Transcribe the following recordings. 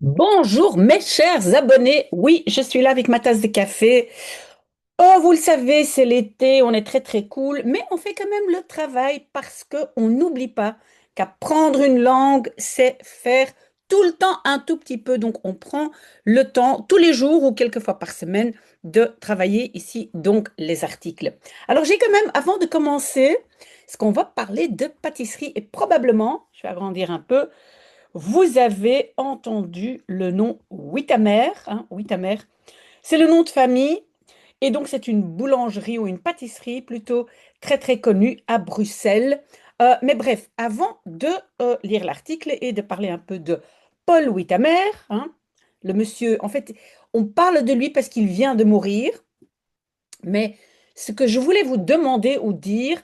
Bonjour mes chers abonnés, oui, je suis là avec ma tasse de café. Oh, vous le savez, c'est l'été, on est très très cool, mais on fait quand même le travail parce qu'on n'oublie pas qu'apprendre une langue, c'est faire tout le temps un tout petit peu. Donc on prend le temps tous les jours ou quelques fois par semaine de travailler ici, donc les articles. Alors j'ai quand même, avant de commencer, ce qu'on va parler de pâtisserie et probablement, je vais agrandir un peu, vous avez entendu le nom Wittemer, hein, Wittemer. C'est le nom de famille et donc c'est une boulangerie ou une pâtisserie plutôt très très connue à Bruxelles. Mais bref, avant de lire l'article et de parler un peu de Paul Wittemer, hein, le monsieur, en fait, on parle de lui parce qu'il vient de mourir, mais ce que je voulais vous demander ou dire,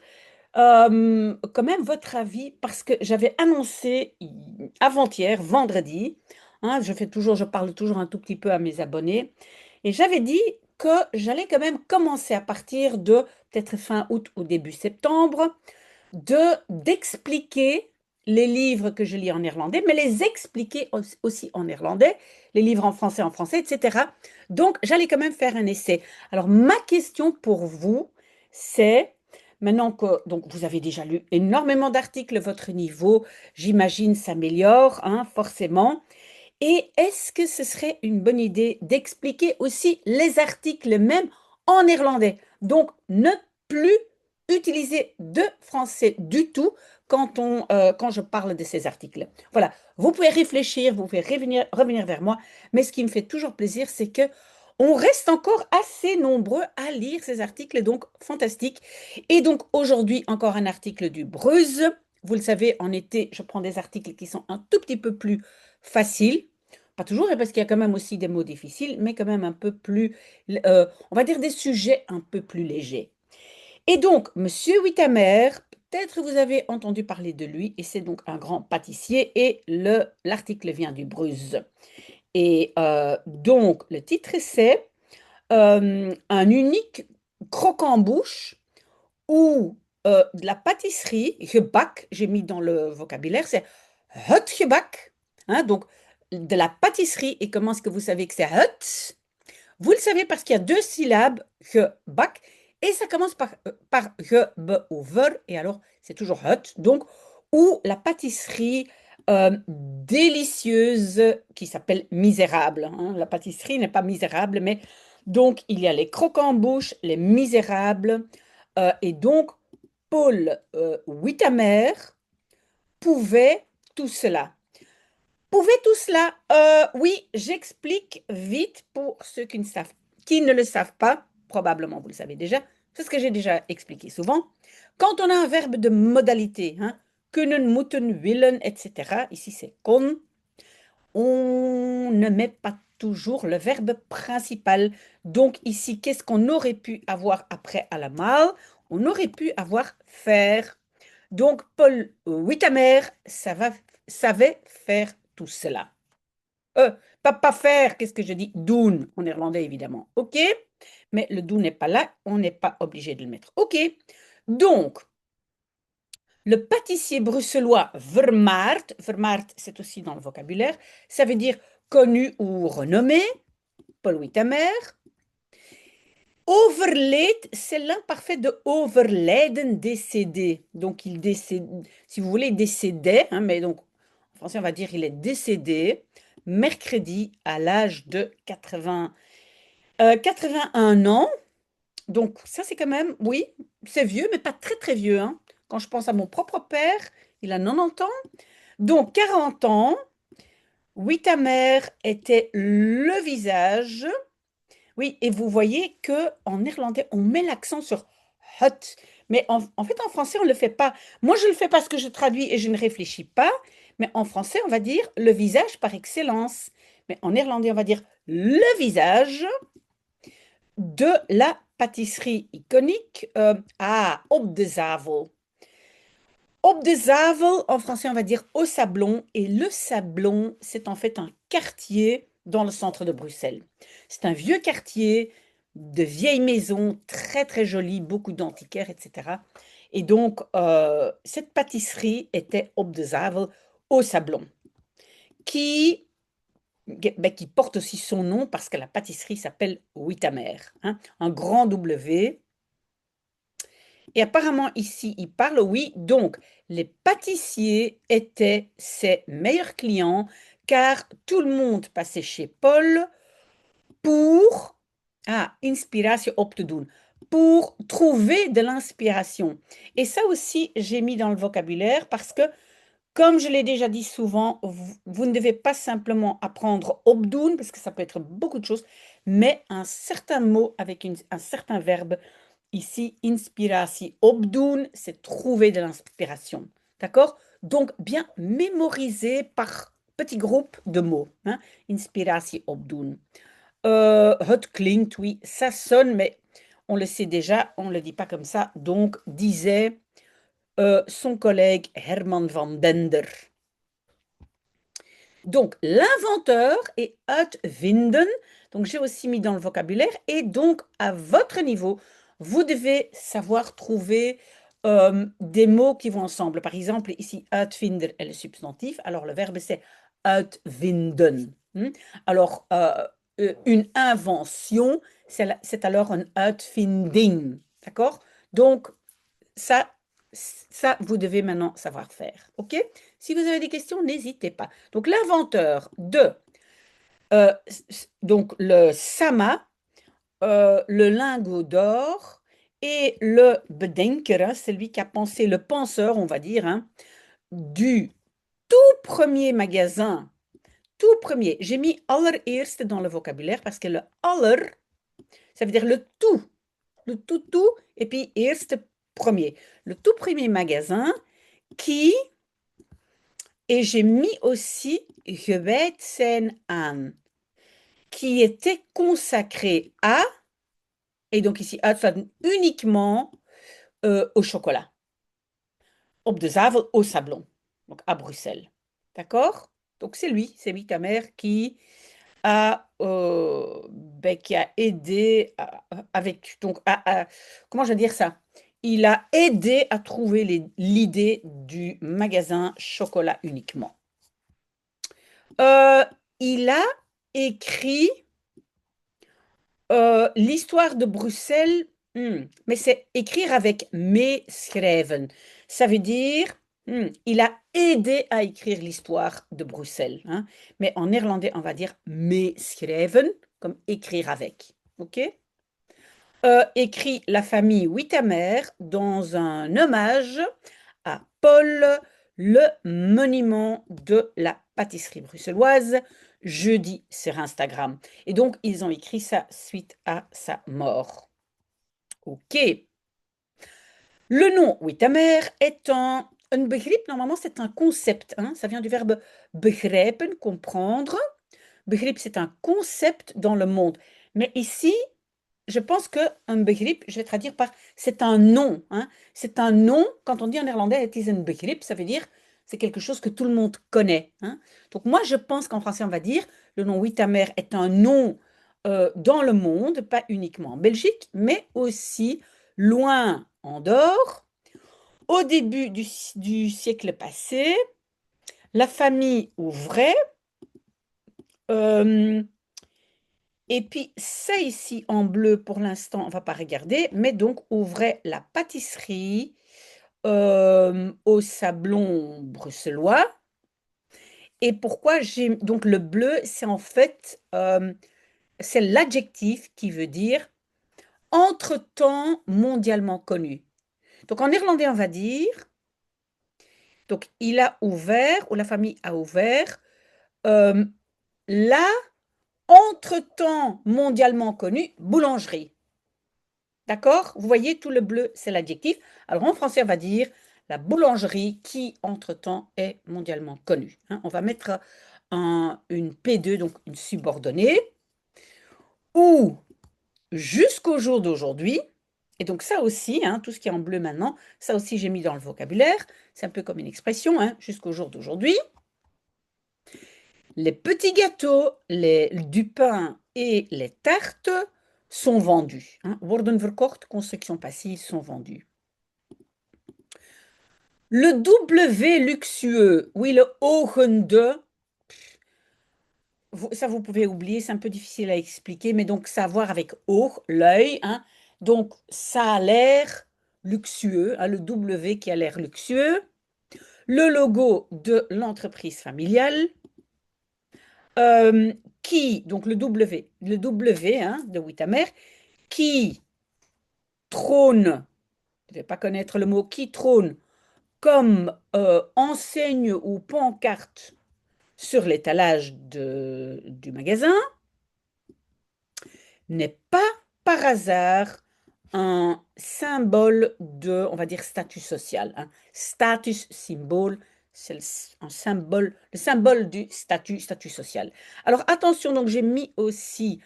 quand même votre avis, parce que j'avais annoncé avant-hier, vendredi, hein, je parle toujours un tout petit peu à mes abonnés, et j'avais dit que j'allais quand même commencer à partir de peut-être fin août ou début septembre, d'expliquer les livres que je lis en néerlandais, mais les expliquer aussi en néerlandais, les livres en français, etc. Donc, j'allais quand même faire un essai. Alors, ma question pour vous, c'est, maintenant que donc, vous avez déjà lu énormément d'articles, votre niveau, j'imagine, s'améliore, hein, forcément. Et est-ce que ce serait une bonne idée d'expliquer aussi les articles même en néerlandais? Donc, ne plus utiliser de français du tout quand je parle de ces articles. Voilà, vous pouvez réfléchir, vous pouvez revenir vers moi, mais ce qui me fait toujours plaisir, c'est que on reste encore assez nombreux à lire ces articles, donc fantastique. Et donc aujourd'hui, encore un article du Bruze. Vous le savez, en été, je prends des articles qui sont un tout petit peu plus faciles. Pas toujours, hein, parce qu'il y a quand même aussi des mots difficiles, mais quand même un peu plus, on va dire des sujets un peu plus légers. Et donc, Monsieur Wittemer, peut-être vous avez entendu parler de lui, et c'est donc un grand pâtissier, et l'article vient du Bruze. Et donc, le titre, c'est un unique croquant-bouche ou de la pâtisserie, gebak, j'ai mis dans le vocabulaire, c'est het gebak, hein, donc de la pâtisserie. Et comment est-ce que vous savez que c'est het? Vous le savez parce qu'il y a deux syllabes, gebak, et ça commence par ge, be ou ver, et alors c'est toujours het, donc, ou la pâtisserie délicieuse qui s'appelle misérable, hein. La pâtisserie n'est pas misérable, mais donc il y a les croquants en bouche, les misérables, et donc Paul Wittemer pouvait tout cela. Pouvait tout cela? Oui, j'explique vite pour ceux qui ne le savent pas. Probablement, vous le savez déjà. C'est ce que j'ai déjà expliqué souvent. Quand on a un verbe de modalité, hein, kunnen, moeten, willen, etc., ici c'est kon, on ne met pas toujours le verbe principal. Donc ici, qu'est-ce qu'on aurait pu avoir après à la malle? On aurait pu avoir faire. Donc Paul Wittemer savait faire tout cela. Euh, pas faire, qu'est-ce que je dis? Doen, en néerlandais évidemment. OK? Mais le doen n'est pas là, on n'est pas obligé de le mettre. OK? Donc, le pâtissier bruxellois Vermaert, Vermaert c'est aussi dans le vocabulaire, ça veut dire connu ou renommé, Paul Wittemer. Overleed, c'est l'imparfait de overlijden, décédé. Donc, il décède, si vous voulez, il décédait, hein, mais donc, en français, on va dire il est décédé mercredi à l'âge de 81 ans. Donc, ça, c'est quand même, oui, c'est vieux, mais pas très, très vieux, hein. Quand je pense à mon propre père, il a 90 ans. Donc, 40 ans, Wittemer était le visage. Oui, et vous voyez que en néerlandais, on met l'accent sur hot. Mais en fait, en français, on ne le fait pas. Moi, je le fais parce que je traduis et je ne réfléchis pas. Mais en français, on va dire le visage par excellence. Mais en néerlandais, on va dire le visage de la pâtisserie iconique op de zavel. Op de zavel, en français, on va dire au sablon. Et le sablon, c'est en fait un quartier dans le centre de Bruxelles. C'est un vieux quartier de vieilles maisons, très très jolies, beaucoup d'antiquaires, etc. Et donc, cette pâtisserie était op de zavel au sablon, qui ben, qui porte aussi son nom parce que la pâtisserie s'appelle Withamer, hein, un grand W. Et apparemment ici, il parle, oui, donc les pâtissiers étaient ses meilleurs clients car tout le monde passait chez Paul pour, inspiration op te doen, pour trouver de l'inspiration. Et ça aussi, j'ai mis dans le vocabulaire parce que, comme je l'ai déjà dit souvent, vous ne devez pas simplement apprendre opdoen, parce que ça peut être beaucoup de choses, mais un certain mot avec un certain verbe. Ici, inspiratie opdoen, c'est trouver de l'inspiration. D'accord? Donc, bien mémoriser par petits groupes de mots. Hein? Inspiratie opdoen. Het klinkt, oui, ça sonne, mais on le sait déjà, on ne le dit pas comme ça. Donc, disait son collègue Herman van Dender. Donc, l'inventeur est uitvinden. Donc, j'ai aussi mis dans le vocabulaire. Et donc, à votre niveau, vous devez savoir trouver des mots qui vont ensemble. Par exemple, ici, uitvinder est le substantif. Alors, le verbe, c'est uitvinden. Alors, une invention, c'est alors un uitvinding. D'accord? Donc, ça, ça, vous devez maintenant savoir faire. OK? Si vous avez des questions, n'hésitez pas. Donc, l'inventeur de euh, donc le Sama, le lingot d'or et le bedenker, hein, c'est lui qui a pensé, le penseur, on va dire, hein, du tout premier magasin, tout premier. J'ai mis allereerste dans le vocabulaire parce que le aller, ça veut dire le tout, et puis eerste, premier. Le tout premier magasin qui, et j'ai mis aussi gewijd zijn aan, qui était consacré à, et donc ici, uniquement au chocolat. Op de Zavel, au Sablon, donc à Bruxelles. D'accord? Donc c'est lui, c'est Withamer qui a aidé avec, donc, comment je vais dire ça? Il a aidé à trouver l'idée du magasin chocolat uniquement. Il a écrit l'histoire de Bruxelles, mais c'est écrire avec meeschrijven. Ça veut dire, il a aidé à écrire l'histoire de Bruxelles. Hein. Mais en néerlandais, on va dire meeschrijven, comme écrire avec. OK? Écrit la famille Withamer dans un hommage à Paul, le monument de la pâtisserie bruxelloise, jeudi sur Instagram. Et donc, ils ont écrit ça suite à sa mort. OK. Le nom Withamer est un begrip, normalement c'est un concept. Hein, ça vient du verbe begrijpen, comprendre. Begrip, c'est un concept dans le monde. Mais ici, je pense qu'un begrip, je vais traduire par c'est un nom. Hein. C'est un nom, quand on dit en néerlandais, it is een begrip, ça veut dire c'est quelque chose que tout le monde connaît. Hein. Donc moi, je pense qu'en français, on va dire le nom Withamer est un nom dans le monde, pas uniquement en Belgique, mais aussi loin en dehors. Au début du siècle passé, la famille ouvrait. Et puis, ça ici en bleu, pour l'instant, on ne va pas regarder, mais donc ouvrait la pâtisserie au Sablon bruxellois. Et pourquoi j'ai... Donc, le bleu, c'est en fait, c'est l'adjectif qui veut dire entre-temps mondialement connu. Donc, en néerlandais, on va dire, donc, il a ouvert, ou la famille a ouvert, la entre-temps mondialement connue boulangerie. D'accord? Vous voyez, tout le bleu, c'est l'adjectif. Alors, en français, on va dire la boulangerie qui, entre-temps, est mondialement connue. Hein, on va mettre une P2, donc une subordonnée, ou jusqu'au jour d'aujourd'hui. Et donc, ça aussi, hein, tout ce qui est en bleu maintenant, ça aussi, j'ai mis dans le vocabulaire. C'est un peu comme une expression, hein, jusqu'au jour d'aujourd'hui. Les petits gâteaux, du pain et les tartes sont vendus. Hein, worden verkocht, construction passive, sont vendus. Le W luxueux, oui, le ogen de, Ça, vous pouvez oublier, c'est un peu difficile à expliquer, mais donc ça a à voir avec oog, l'œil, hein. Donc ça a l'air luxueux, hein, le W qui a l'air luxueux, le logo de l'entreprise familiale, euh, donc le W hein, de Witamer, qui trône, je ne vais pas connaître le mot, qui trône comme enseigne ou pancarte sur l'étalage du magasin, n'est pas par hasard un symbole de, on va dire, statut social. Hein. Status symbole, c'est le symbole du statut social. Alors attention, donc j'ai mis aussi,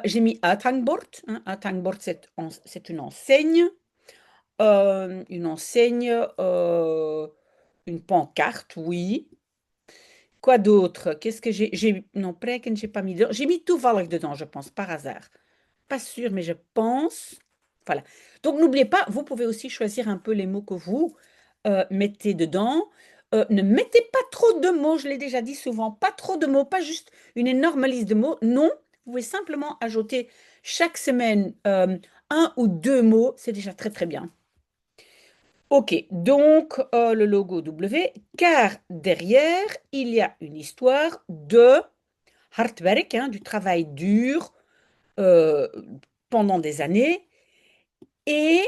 j'ai mis Uithangbord. Hein. Uithangbord, c'est une enseigne, une pancarte, oui. Quoi d'autre? Qu'est-ce que non, Preken, j'ai pas mis dedans. J'ai mis toevallig dedans, je pense, par hasard. Pas sûr, mais je pense. Voilà. Donc n'oubliez pas, vous pouvez aussi choisir un peu les mots que vous mettez dedans. Ne mettez pas trop de mots, je l'ai déjà dit souvent, pas trop de mots, pas juste une énorme liste de mots. Non, vous pouvez simplement ajouter chaque semaine un ou deux mots, c'est déjà très très bien. Ok, donc le logo W, car derrière, il y a une histoire de hard werk, hein, du travail dur euh, pendant des années et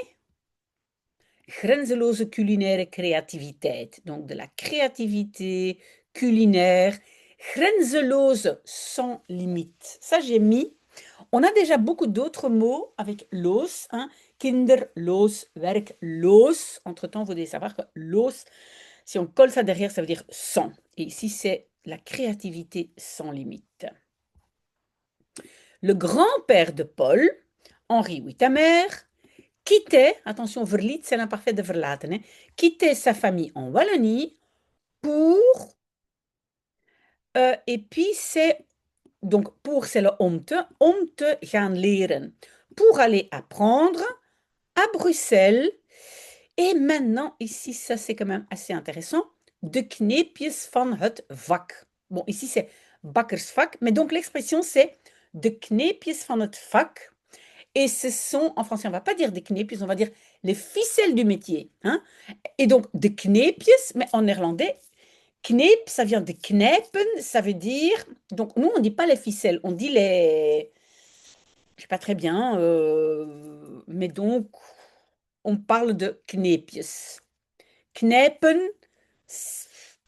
grenzeloze culinaire creativiteit. Donc de la créativité culinaire, grenzeloze sans limite. Ça, j'ai mis. On a déjà beaucoup d'autres mots avec los, hein. Kinderloos, werkloos. Entre-temps, vous devez savoir que los, si on colle ça derrière, ça veut dire sans. Et ici, c'est la créativité sans limite. Le grand-père de Paul, Henri Wittemer, quittait, attention, verliet, c'est l'imparfait de verlaten, hein, quittait sa famille en Wallonie pour, et puis c'est, donc pour c'est le om te gaan leren, pour aller apprendre à Bruxelles. Et maintenant, ici, ça c'est quand même assez intéressant, de kneepjes van het vak. Bon, ici c'est bakkersvak, mais donc l'expression c'est de kneepjes van het vak. Et ce sont, en français, on ne va pas dire des kneepjes, on va dire les ficelles du métier. Hein. Et donc, de kneepjes, mais en néerlandais, kneep, ça vient de knijpen, ça veut dire. Donc, nous, on ne dit pas les ficelles, on dit les. Je ne sais pas très bien, mais donc, on parle de kneepjes. Knijpen,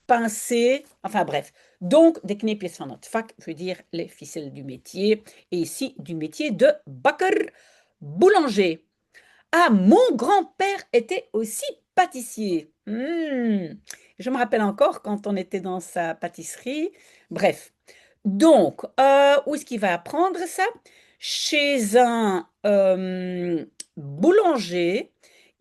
pincer, enfin bref. Donc, des kneepjes van het vak veut dire les ficelles du métier. Et ici, du métier de bakker, boulanger. Ah, mon grand-père était aussi pâtissier. Je me rappelle encore quand on était dans sa pâtisserie. Bref. Donc, où est-ce qu'il va apprendre ça? Chez un boulanger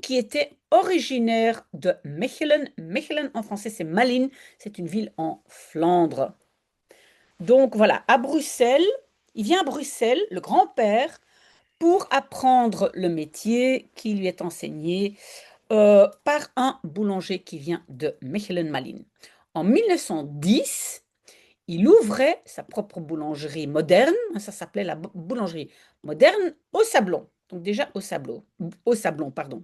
qui était originaire de Mechelen. Mechelen, en français, c'est Malines. C'est une ville en Flandre. Donc, voilà, à Bruxelles, il vient à Bruxelles, le grand-père, pour apprendre le métier qui lui est enseigné par un boulanger qui vient de Mechelen-Malines. En 1910, il ouvrait sa propre boulangerie moderne, ça s'appelait la boulangerie moderne au Sablon. Donc déjà au Sablon, pardon.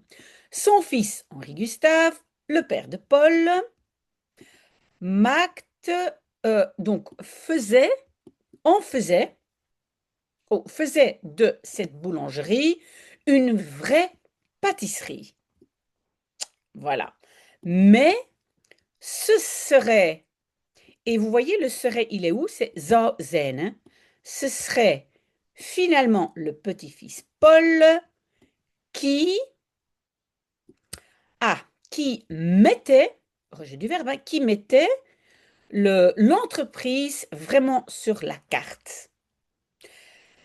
Son fils Henri Gustave, le père de Paul, Maagd, donc faisait faisait de cette boulangerie une vraie pâtisserie. Voilà. Mais ce serait, et vous voyez le serait, il est où? C'est zou zijn. Hein. Ce serait finalement le petit-fils Paul qui, qui mettait, rejet du verbe, hein, qui mettait l'entreprise vraiment sur la carte.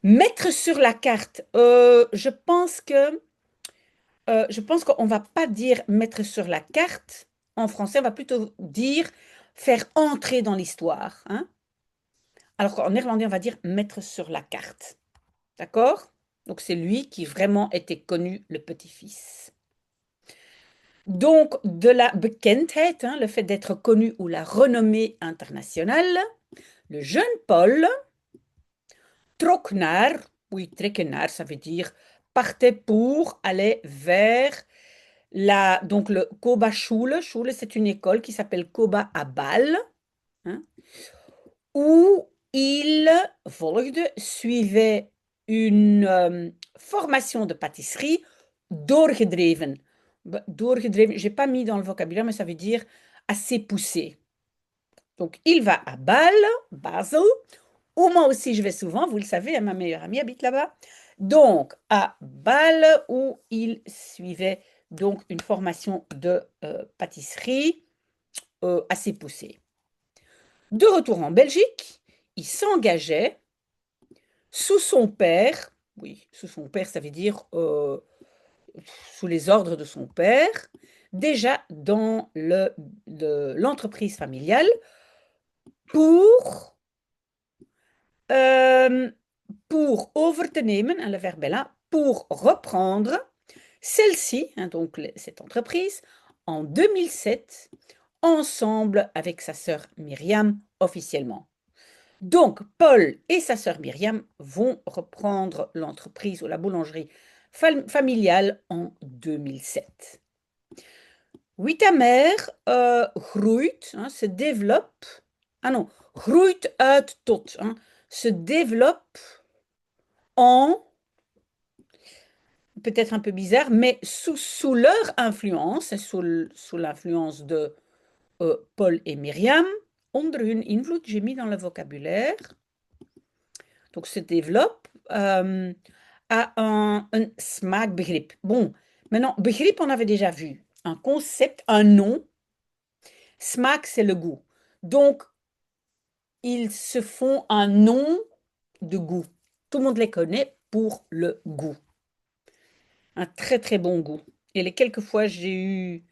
Mettre sur la carte, je pense qu'on ne va pas dire mettre sur la carte. En français, on va plutôt dire faire entrer dans l'histoire. Hein. Alors qu'en néerlandais, on va dire mettre sur la carte. D'accord? Donc c'est lui qui vraiment était connu, le petit-fils. Donc de la bekendheid, hein, le fait d'être connu ou la renommée internationale, le jeune Paul trok naar, oui, trekken naar, ça veut dire partait pour aller vers donc le Koba Schule. Schule, c'est une école qui s'appelle Koba à Bâle, hein, où il suivait une formation de pâtisserie doorgedreven. Doorgedreven, j'ai pas mis dans le vocabulaire, mais ça veut dire assez poussé. Donc, il va à Bâle, Basel, où moi aussi je vais souvent, vous le savez, ma meilleure amie habite là-bas. Donc, à Bâle, où il suivait donc une formation de pâtisserie assez poussée. De retour en Belgique, il s'engageait sous son père, oui, sous son père, ça veut dire sous les ordres de son père, déjà dans l'entreprise familiale pour, euh, pour over te nemen, le verbe est là, pour reprendre celle-ci, hein, donc cette entreprise, en 2007, ensemble avec sa sœur Myriam officiellement. Donc, Paul et sa sœur Myriam vont reprendre l'entreprise ou la boulangerie familiale en 2007. Wittemer groeit, hein, se développe, ah non, groeit uit tot, hein, se développe en, peut-être un peu bizarre, mais sous leur influence, sous l'influence de Paul et Myriam, onder hun invloed, j'ai mis dans le vocabulaire, donc se développe, à un smaakbegrip. Bon, maintenant, begrip, on avait déjà vu. Un concept, un nom. Smaak, c'est le goût. Donc, ils se font un nom de goût. Tout le monde les connaît pour le goût. Un très très bon goût. Et les quelques fois j'ai eu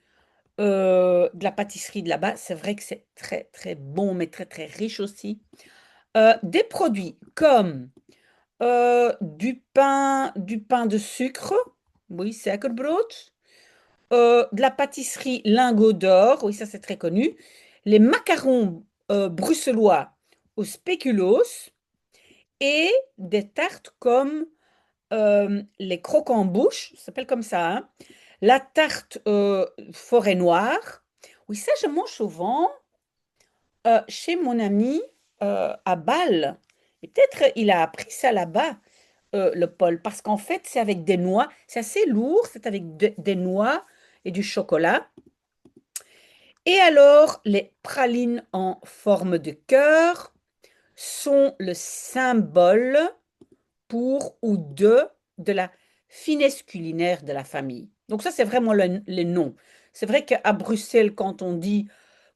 de la pâtisserie de là-bas, c'est vrai que c'est très très bon, mais très très riche aussi. Des produits comme du pain de sucre, oui, suikerbrood. De la pâtisserie lingot d'or, oui, ça c'est très connu. Les macarons bruxellois au spéculoos et des tartes comme les croquants-bouches, ça s'appelle comme ça, hein. La tarte forêt noire. Oui, ça je mange souvent chez mon ami à Bâle. Et peut-être il a appris ça là-bas, le Paul, parce qu'en fait, c'est avec des noix. C'est assez lourd, c'est avec des noix et du chocolat. Et alors, les pralines en forme de cœur sont le symbole pour ou de la finesse culinaire de la famille. Donc ça, c'est vraiment les noms. C'est vrai qu'à Bruxelles, quand on dit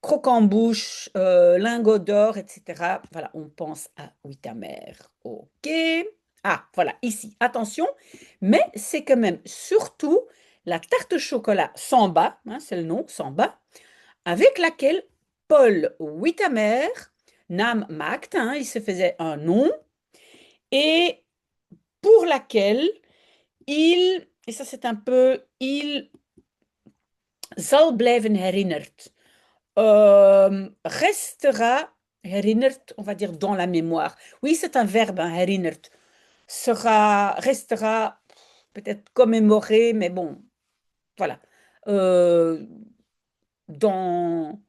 croquant-bouche, lingot d'or, etc., voilà, on pense à Wittemer. OK. Ah, voilà, ici, attention, mais c'est quand même surtout la tarte au chocolat Samba, hein, c'est le nom, Samba, avec laquelle Paul Wittemer, naam maakte, hein, il se faisait un nom, et pour laquelle et ça c'est un peu, il zal blijven herinnerd, restera, herinnerd, on va dire dans la mémoire. Oui, c'est un verbe, hein, herinnerd, restera peut-être commémoré, mais bon, voilà. Euh, dans,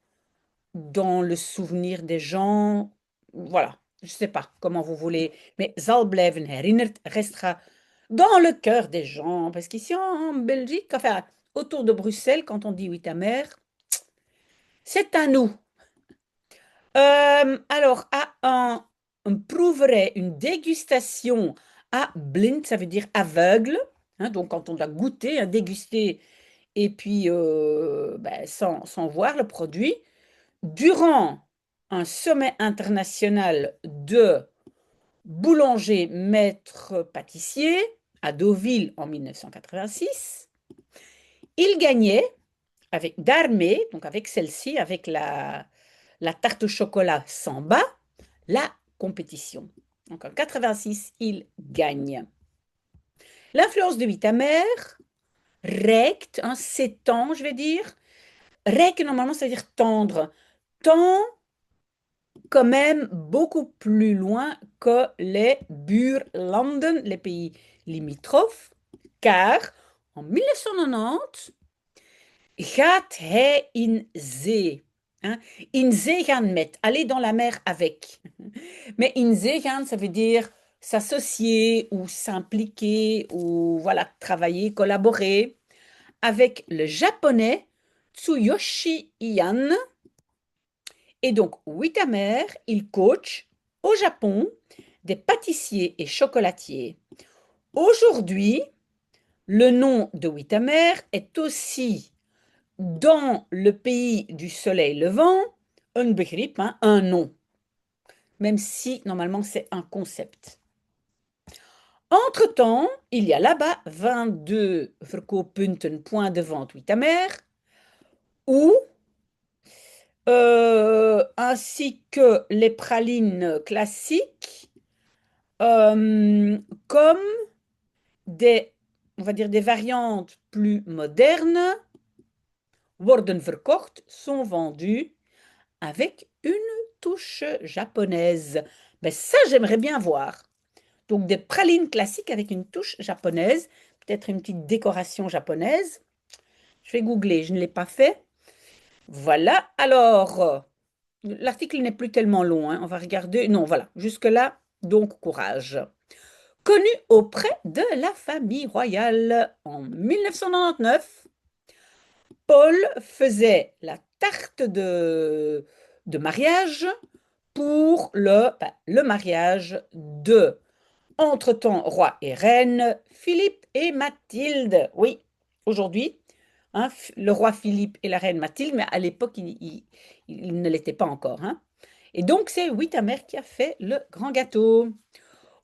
dans le souvenir des gens, voilà, je ne sais pas comment vous voulez, mais zal blijven herinnerd restera dans le cœur des gens, parce qu'ici en Belgique, enfin, autour de Bruxelles, quand on dit Wittemer, c'est à nous. Alors, on prouverait une dégustation à blind, ça veut dire aveugle, hein, donc quand on doit goûter, hein, déguster, et puis ben, sans voir le produit, durant un sommet international de boulanger maître pâtissier à Deauville en 1986, il gagnait avec d'armée, donc avec celle-ci, avec la tarte au chocolat Samba, la compétition. Donc en 86, il gagne. L'influence de Wittemer reikt, hein, s'étend, je vais dire. Reiken, normalement, ça veut dire tendre. Tend quand même beaucoup plus loin que les buurlanden, les pays limitrophes, car en 1990 gaat hij in zee. Hein? In zee gaan met, aller dans la mer avec. Mais in zee gaan, ça veut dire s'associer ou s'impliquer ou voilà, travailler, collaborer avec le japonais Tsuyoshi Ian. Et donc, Withamer, il coach au Japon des pâtissiers et chocolatiers. Aujourd'hui, le nom de Withamer est aussi dans le pays du soleil levant un begrip, hein, un nom, même si normalement c'est un concept. Entre-temps, il y a là-bas 22 verkooppunten, points de vente Withamer, où ainsi que les pralines classiques, comme des, on va dire des variantes plus modernes, worden verkocht, sont vendues avec une touche japonaise. Ben ça, j'aimerais bien voir. Donc des pralines classiques avec une touche japonaise, peut-être une petite décoration japonaise. Je vais googler, je ne l'ai pas fait. Voilà, alors, l'article n'est plus tellement long, hein. On va regarder. Non, voilà, jusque-là, donc courage. Connu auprès de la famille royale en 1999, Paul faisait la tarte de mariage pour le mariage de, entre-temps, roi et reine, Philippe et Mathilde. Oui, aujourd'hui, hein, le roi Philippe et la reine Mathilde, mais à l'époque, il ne l'était pas encore. Hein. Et donc, c'est Withamer qui a fait le grand gâteau.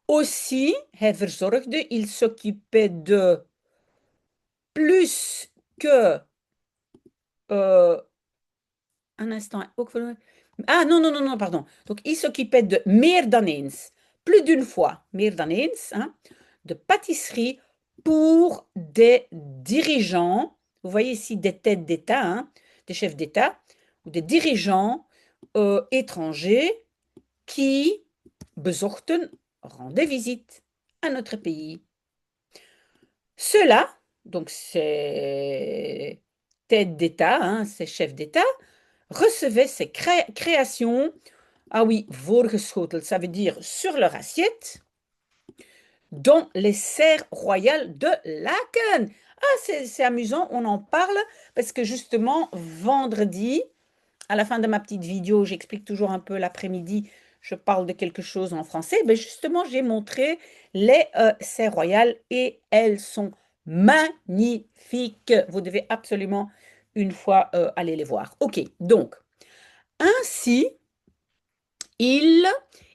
Aussi, hij verzorgde, il s'occupait de plus que un instant. Ah non, non, non, non, pardon. Donc, il s'occupait de meer dan eens, plus d'une fois, meer dan eens, hein, de pâtisserie pour des dirigeants. Vous voyez ici des têtes d'État, hein, des chefs d'État ou des dirigeants étrangers qui bezochten, rendaient visite à notre pays. Ceux-là, donc ces têtes d'État, hein, ces chefs d'État, recevaient ces créations, ah oui, voorgeschoteld, ça veut dire sur leur assiette, dans les serres royales de Laken. Ah, c'est amusant, on en parle parce que justement, vendredi, à la fin de ma petite vidéo, j'explique toujours un peu l'après-midi, je parle de quelque chose en français. Ben justement, j'ai montré les serres royales et elles sont magnifiques. Vous devez absolument une fois aller les voir. Ok, donc, ainsi, il,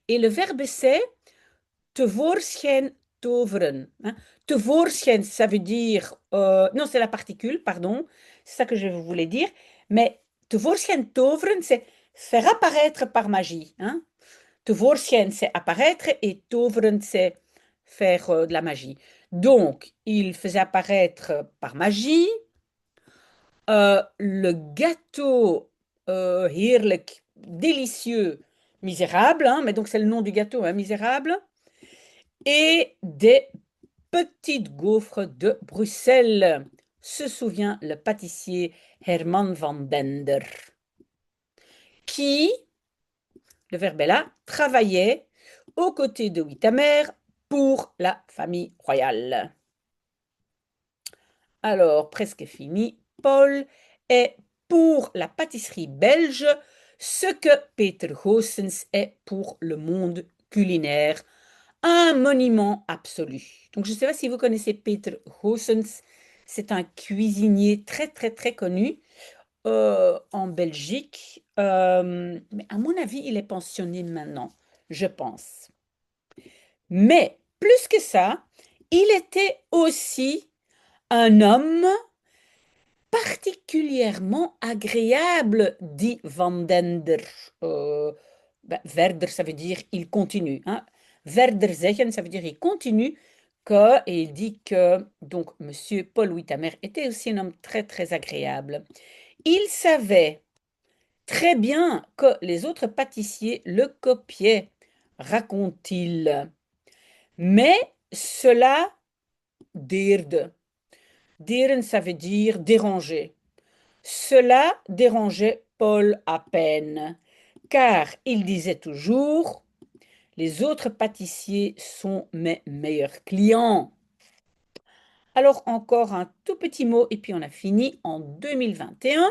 et le verbe c'est tevoorschijn toveren. Hein. Tevoorschijn, ça veut dire, non, c'est la particule, pardon, c'est ça que je voulais dire, mais tevoorschijn toveren, c'est faire apparaître par magie. Hein. Tevoorschijn, c'est apparaître, et toveren, c'est faire de la magie. Donc, il faisait apparaître par magie le gâteau heerlijk, délicieux, misérable, hein, mais donc c'est le nom du gâteau, hein, misérable, et des petites gaufres de Bruxelles, se souvient le pâtissier Herman van Bender, qui, le verbe est là, travaillait aux côtés de Withamer pour la famille royale. Alors, presque fini. Paul est pour la pâtisserie belge ce que Peter Goossens est pour le monde culinaire. Un monument absolu. Donc, je ne sais pas si vous connaissez Peter Goossens. C'est un cuisinier très, très, très connu en Belgique. Mais à mon avis, il est pensionné maintenant, je pense. Mais plus que ça, il était aussi un homme particulièrement agréable, dit Van Dender. Verder, ça veut dire il continue. Hein. Verder zeggen, ça veut dire il continue. Et il dit que donc Monsieur Paul Withamer était aussi un homme très très agréable. Il savait Très bien que les autres pâtissiers le copiaient, raconte-t-il. Mais cela deerde. Deren, ça veut dire déranger. Cela dérangeait Paul à peine, car il disait toujours: les autres pâtissiers sont mes meilleurs clients. Alors encore un tout petit mot et puis on a fini. En 2021,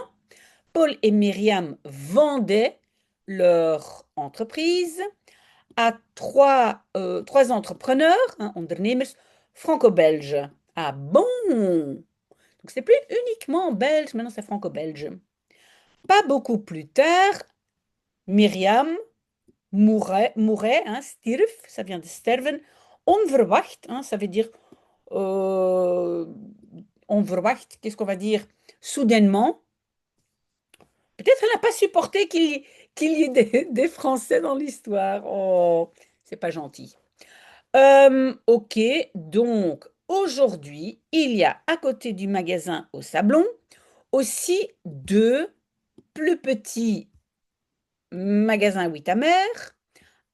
Paul et Myriam vendaient leur entreprise à trois entrepreneurs, hein, ondernemers, franco-belges. Ah bon? Donc c'est plus uniquement belge, maintenant c'est franco-belge. Pas beaucoup plus tard, Myriam mourait, hein, stierf, ça vient de sterven, onverwacht, hein, ça veut dire euh, onverwacht, qu'est-ce qu'on va dire? Soudainement. Peut-être elle n'a pas supporté qu'il y ait des Français dans l'histoire. Oh, c'est pas gentil. Ok, donc aujourd'hui, il y a à côté du magasin au Sablon aussi deux plus petits magasins Huit-Amer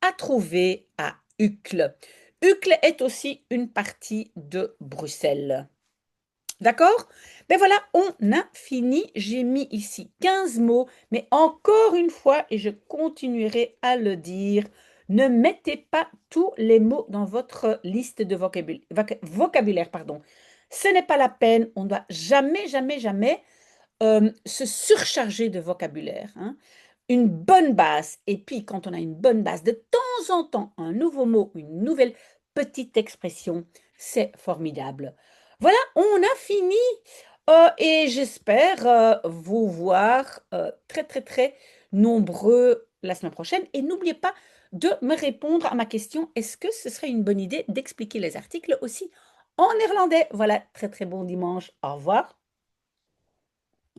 à trouver à Uccle. Uccle est aussi une partie de Bruxelles. D'accord? Ben voilà, on a fini. J'ai mis ici 15 mots, mais encore une fois, et je continuerai à le dire, ne mettez pas tous les mots dans votre liste de vocabulaire, pardon. Ce n'est pas la peine, on ne doit jamais, jamais, jamais se surcharger de vocabulaire, hein. Une bonne base, et puis quand on a une bonne base, de temps en temps, un nouveau mot, une nouvelle petite expression, c'est formidable. Voilà, on a fini et j'espère vous voir très, très, très nombreux la semaine prochaine. Et n'oubliez pas de me répondre à ma question, est-ce que ce serait une bonne idée d'expliquer les articles aussi en néerlandais? Voilà, très, très bon dimanche. Au revoir.